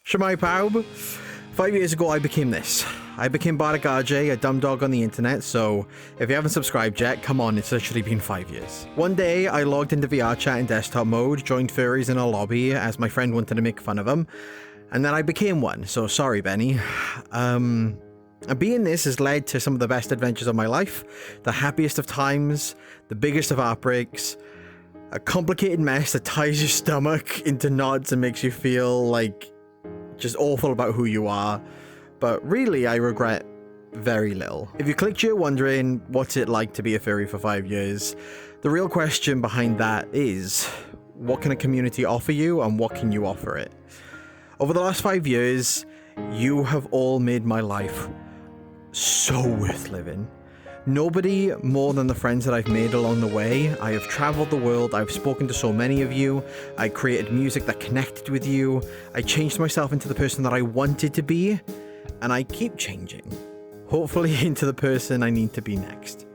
Shemai Paub. 5 years ago, I became this. I became Bardic RJ, a dumb dog on the internet, so if you haven't subscribed yet, come on, it's literally been 5 years. One day, I logged into VR chat in desktop mode, joined furries in a lobby as my friend wanted to make fun of them, and then I became one, so sorry, Benny. And being this has led to some of the best adventures of my life, the happiest of times, the biggest of heartbreaks, a complicated mess that ties your stomach into knots and makes you feel like just awful about who you are, but really I regret very little. If you clicked here wondering what's it like to be a furry for 5 years, the real question behind that is, what can a community offer you and what can you offer it? Over the last 5 years, you have all made my life so worth living. Nobody more than the friends that I've made along the way. I have traveled the world, I've spoken to so many of you, I created music that connected with you, I changed myself into the person that I wanted to be, and I keep changing. Hopefully into the person I need to be next.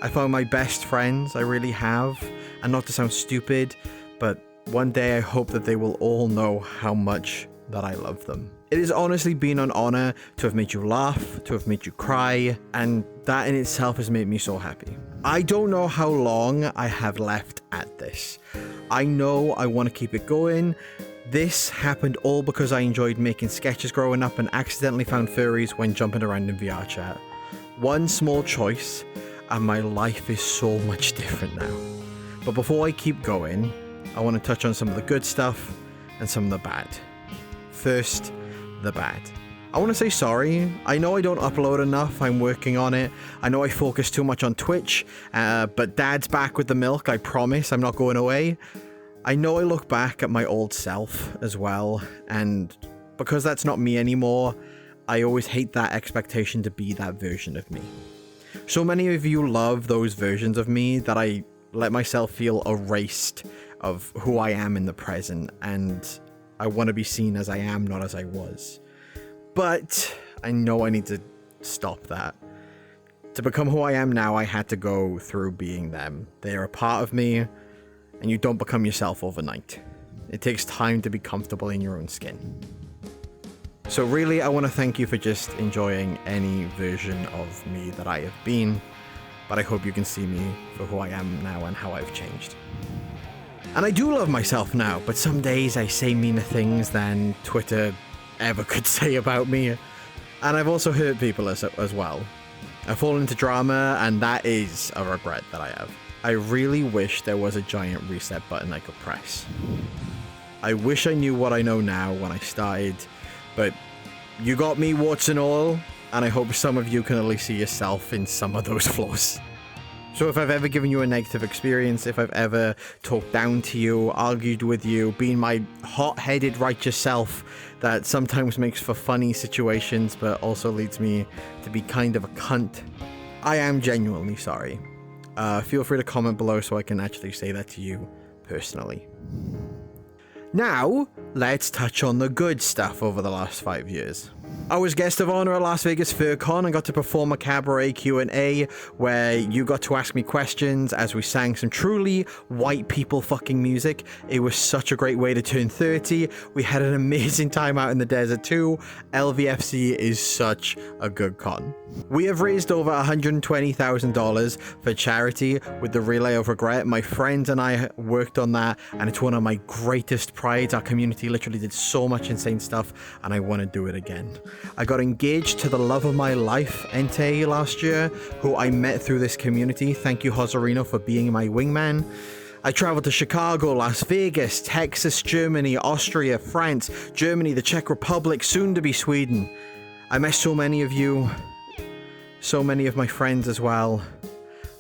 I found my best friends, I really have, and not to sound stupid, but one day I hope that they will all know how much that I love them. It has honestly been an honor to have made you laugh, to have made you cry, and that in itself has made me so happy. I don't know how long I have left at this. I know I want to keep it going. This happened all because I enjoyed making sketches growing up and accidentally found furries when jumping around in VR chat. One small choice, and my life is so much different now. But before I keep going, I want to touch on some of the good stuff and some of the bad. First, the bad. I want to say sorry. I know I don't upload enough. I'm working on it. I know I focus too much on Twitch, but Dad's back with the milk. I promise I'm not going away. I know I look back at my old self as well, and because that's not me anymore, I always hate that expectation to be that version of me. So many of you love those versions of me that I let myself feel erased of who I am in the present, and I want to be seen as I am, not as I was. But I know I need to stop that. To become who I am now, I had to go through being them. They are a part of me, and you don't become yourself overnight. It takes time to be comfortable in your own skin. So really, I want to thank you for just enjoying any version of me that I have been, but I hope you can see me for who I am now and how I've changed. And I do love myself now, but some days I say meaner things than Twitter ever could say about me. And I've also hurt people as well. I've fallen into drama, and that is a regret that I have. I really wish there was a giant reset button I could press. I wish I knew what I know now when I started, but you got me, warts and all, and I hope some of you can at least see yourself in some of those flaws. So if I've ever given you a negative experience, if I've ever talked down to you, argued with you, been my hot-headed righteous self that sometimes makes for funny situations but also leads me to be kind of a cunt, I am genuinely sorry. Feel free to comment below so I can actually say that to you personally. Now, let's touch on the good stuff over the last 5 years. I was guest of honor at Las Vegas FurCon and got to perform a cabaret Q&A where you got to ask me questions as we sang some truly white people fucking music. It was such a great way to turn 30. We had an amazing time out in the desert too. LVFC is such a good con. We have raised over $120,000 for charity with the Relay of Regret. My friends and I worked on that, and it's one of my greatest prides. Our community literally did so much insane stuff, and I want to do it again. I got engaged to the love of my life, Entei, last year, who I met through this community. Thank you, Joserino, for being my wingman. I traveled to Chicago, Las Vegas, Texas, Germany, Austria, France, Germany, the Czech Republic, soon to be Sweden. I met so many of you, so many of my friends as well.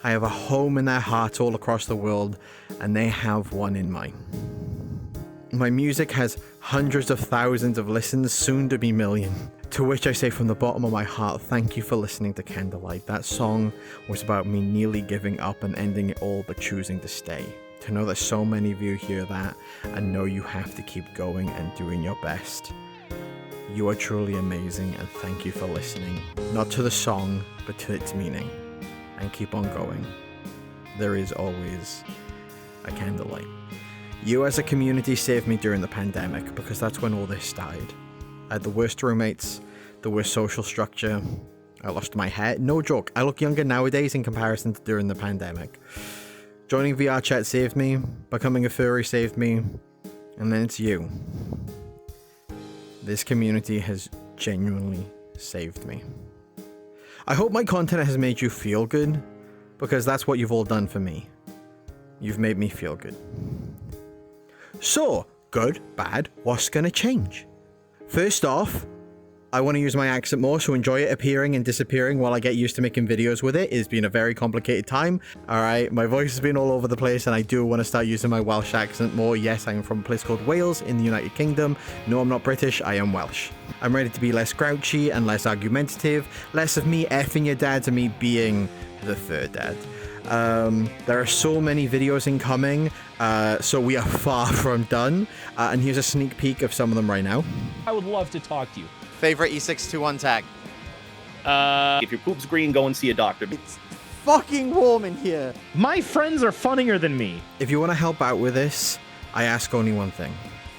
I have a home in their hearts all across the world, and they have one in mine. My music has hundreds of thousands of listens, soon to be million. To which I say from the bottom of my heart, thank you for listening to Candlelight. That song was about me nearly giving up and ending it all but choosing to stay. To know that so many of you hear that and know you have to keep going and doing your best. You are truly amazing, and thank you for listening. Not to the song, but to its meaning. And keep on going. There is always a candlelight. You as a community saved me during the pandemic, because that's when all this started. I had the worst roommates, the worst social structure. I lost my hair. No joke. I look younger nowadays in comparison to during the pandemic. Joining VR chat saved me. Becoming a furry saved me. And then it's you. This community has genuinely saved me. I hope my content has made you feel good, because that's what you've all done for me. You've made me feel good. So, good, bad, what's gonna change? First off, I want to use my accent more, so enjoy it appearing and disappearing while I get used to making videos with it. It's been a very complicated time. Alright, my voice has been all over the place and I do want to start using my Welsh accent more. Yes, I am from a place called Wales in the United Kingdom. No, I'm not British, I am Welsh. I'm ready to be less grouchy and less argumentative. Less of me effing your dads and me being the third dad. There are so many videos incoming, so we are far from done. And here's a sneak peek of some of them right now. I would love to talk to you. Favorite E621 tag? If your poop's green, go and see a doctor. It's fucking warm in here. My friends are funnier than me. If you want to help out with this, I ask only one thing.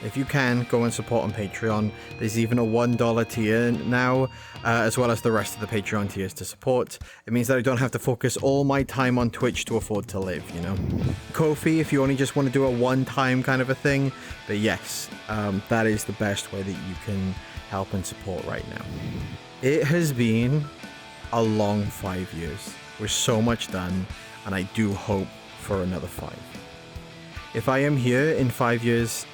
If you can, go and support on Patreon. There's even a $1 tier now, as well as the rest of the Patreon tiers to support. It means that I don't have to focus all my time on Twitch to afford to live, you know? Ko-fi, if you only just want to do a one-time kind of a thing. But yes, that is the best way that you can help and support right now. It has been a long 5 years with so much done, and I do hope for another 5. If I am here in 5 years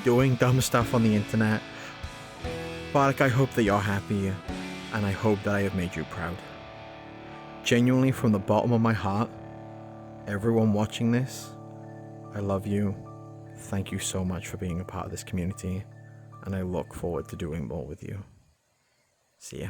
doing dumb stuff on the internet, Bardic, I hope that you're happy, and I hope that I have made you proud. Genuinely, from the bottom of my heart, everyone watching this, I love you. Thank you so much for being a part of this community, and I look forward to doing more with you. See ya.